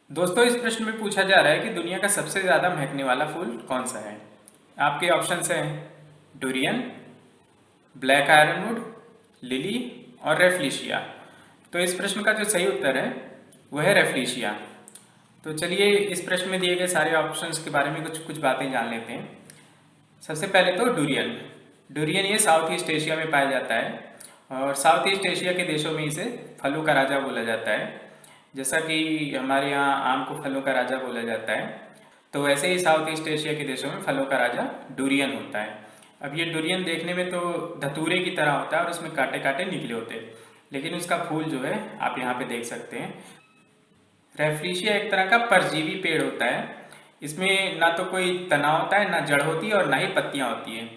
दोस्तों, इस प्रश्न में पूछा जा रहा है कि दुनिया का सबसे ज़्यादा महकने वाला फूल कौन सा है। आपके ऑप्शंस हैं डुरियन, ब्लैक आयरनवुड, लिली और रेफ्लिशिया। तो इस प्रश्न का जो सही उत्तर है वह है रेफ्लिशिया। तो चलिए इस प्रश्न में दिए गए सारे ऑप्शंस के बारे में कुछ कुछ बातें जान लेते हैं। सबसे पहले तो डुरियन। डुरियन ये साउथ ईस्ट एशिया में पाया जाता है और साउथ ईस्ट एशिया के देशों में इसे फलों का राजा बोला जाता है। जैसा कि हमारे यहाँ आम को फलों का राजा बोला जाता है, तो वैसे ही साउथ ईस्ट एशिया के देशों में फलों का राजा डुरियन होता है। अब ये डुरियन देखने में तो धतूरे की तरह होता है और उसमें कांटे कांटे निकले होते हैं, लेकिन उसका फूल जो है आप यहाँ पे देख सकते हैं। रेफ्लिशिया एक तरह का परजीवी पेड़ होता है। इसमें ना तो कोई तना होता है, ना जड़ होती है और ना ही पत्तियाँ होती हैं।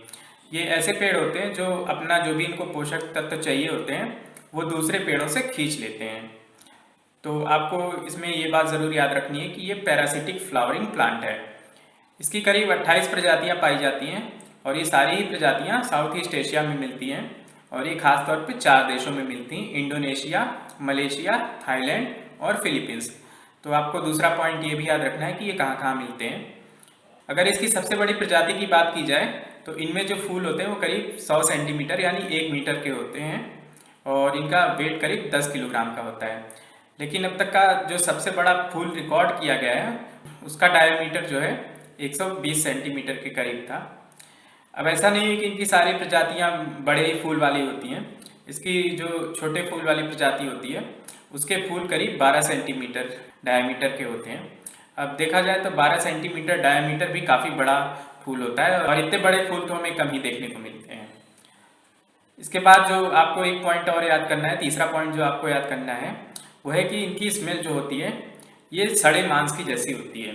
ये ऐसे पेड़ होते हैं जो अपना जो भी इनको पोषक तत्व चाहिए होते हैं वो दूसरे पेड़ों से खींच लेते हैं। तो आपको इसमें ये बात ज़रूर याद रखनी है कि ये पैरासिटिक फ्लावरिंग प्लांट है। इसकी करीब 28 प्रजातियां पाई जाती हैं और ये सारी ही प्रजातियां साउथ ईस्ट एशिया में मिलती हैं और ये खास तौर पे 4 देशों में मिलती हैं: इंडोनेशिया, मलेशिया, थाईलैंड और फिलीपींस। तो आपको दूसरा पॉइंट ये भी याद रखना है कि ये कहाँ कहाँ मिलते हैं। अगर इसकी सबसे बड़ी प्रजाति की बात की जाए तो इनमें जो फूल होते हैं वो करीब 100 सेंटीमीटर यानी 1 मीटर के होते हैं और इनका वेट करीब 10 किलोग्राम का होता है। लेकिन अब तक का जो सबसे बड़ा फूल रिकॉर्ड किया गया है उसका डायमीटर जो है 120 सेंटीमीटर के करीब था। अब ऐसा नहीं है कि इनकी सारी प्रजातियां बड़े ही फूल वाली होती हैं। इसकी जो छोटे फूल वाली प्रजाति होती है उसके फूल करीब 12 सेंटीमीटर डायमीटर के होते हैं। अब देखा जाए तो 12 सेंटीमीटर डायमीटर भी काफ़ी बड़ा फूल होता है और इतने बड़े फूल तो हमें कम ही देखने को मिलते हैं। इसके बाद जो आपको एक पॉइंट और याद करना है, तीसरा पॉइंट जो आपको याद करना है वो है कि इनकी स्मेल जो होती है ये सड़े मांस की जैसी होती है।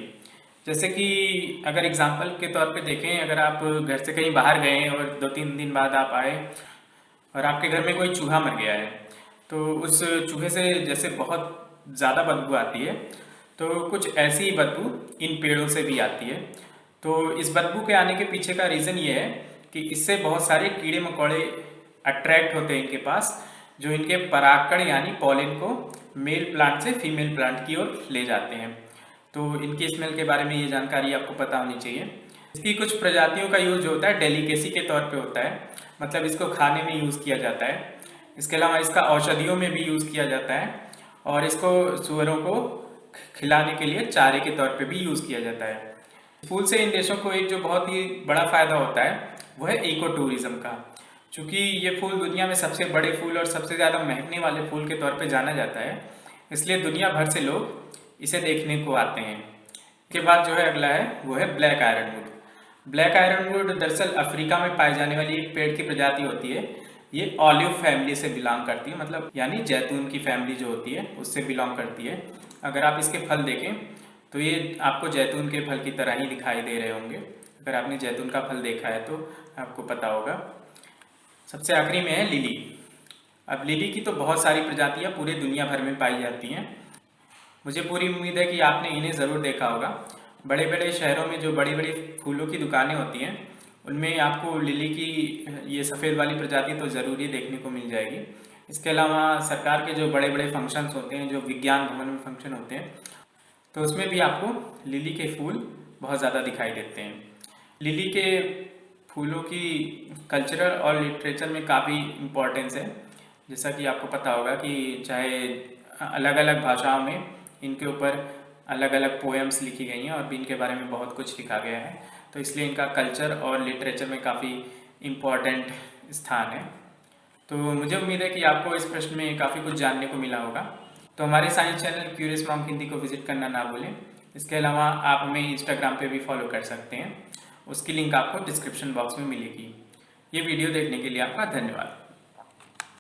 जैसे कि अगर एग्जाम्पल के तौर पे देखें, अगर आप घर से कहीं बाहर गए और 2-3 दिन बाद आप आए और आपके घर में कोई चूहा मर गया है, तो उस चूहे से जैसे बहुत ज़्यादा बदबू आती है, तो कुछ ऐसी ही बदबू इन पेड़ों से भी आती है। तो इस बदबू के आने के पीछे का रीज़न ये है कि इससे बहुत सारे कीड़े मकोड़े अट्रैक्ट होते हैं इनके पास, जो इनके परागकण यानी पॉलिन को मेल प्लांट से फीमेल प्लांट की ओर ले जाते हैं। तो इनकी स्मेल के बारे में ये जानकारी आपको पता होनी चाहिए। इसकी कुछ प्रजातियों का यूज जो होता है डेलिकेसी के तौर पे होता है, मतलब इसको खाने में यूज़ किया जाता है। इसके अलावा इसका औषधियों में भी यूज़ किया जाता है और इसको सुअरों को खिलाने के लिए चारे के तौर पे भी यूज़ किया जाता है। फूल से इन देशों को एक जो बहुत ही बड़ा फ़ायदा होता है वो है इको टूरिज़्म का। चूँकि ये फूल दुनिया में सबसे बड़े फूल और सबसे ज़्यादा महकने वाले फूल के तौर पे जाना जाता है, इसलिए दुनिया भर से लोग इसे देखने को आते हैं। इसके बाद जो है अगला है वो है ब्लैक आयरनवुड। ब्लैक आयरनवुड दरअसल अफ्रीका में पाई जाने वाली एक पेड़ की प्रजाति होती है। ये ऑलिव फैमिली से बिलोंग करती है, मतलब यानी जैतून की फैमिली जो होती है उससे बिलोंग करती है। अगर आप इसके फल देखें तो ये आपको जैतून के फल की तरह ही दिखाई दे रहे होंगे। अगर आपने जैतून का फल देखा है तो आपको पता होगा। सबसे आखिरी में है लिली। अब लिली की तो बहुत सारी प्रजातियां पूरे दुनिया भर में पाई जाती हैं। मुझे पूरी उम्मीद है कि आपने इन्हें ज़रूर देखा होगा। बड़े बड़े शहरों में जो बड़ी बड़ी फूलों की दुकानें होती हैं उनमें आपको लिली की ये सफ़ेद वाली प्रजाति तो ज़रूर ही देखने को मिल जाएगी। इसके अलावा सरकार के जो बड़े बड़े फंक्शंस होते हैं, जो विज्ञान भवन में फंक्शन होते हैं, तो उसमें भी आपको लिली के फूल बहुत ज़्यादा दिखाई देते हैं। लिली के फूलों की कल्चरल और लिटरेचर में काफ़ी इम्पोर्टेंस है। जैसा कि आपको पता होगा कि चाहे अलग अलग भाषाओं में इनके ऊपर अलग अलग पोएम्स लिखी गई हैं और भी इनके बारे में बहुत कुछ लिखा गया है, तो इसलिए इनका कल्चर और लिटरेचर में काफ़ी इम्पोर्टेंट स्थान है। तो मुझे उम्मीद है कि आपको इस प्रश्न में काफ़ी कुछ जानने को मिला होगा। तो हमारे science channel curious monk Hindi को विजिट करना ना भूलें। इसके अलावा आप हमें इंस्टाग्राम पे भी फॉलो कर सकते हैं, उसकी लिंक आपको डिस्क्रिप्शन बॉक्स में मिलेगी। ये वीडियो देखने के लिए आपका धन्यवाद।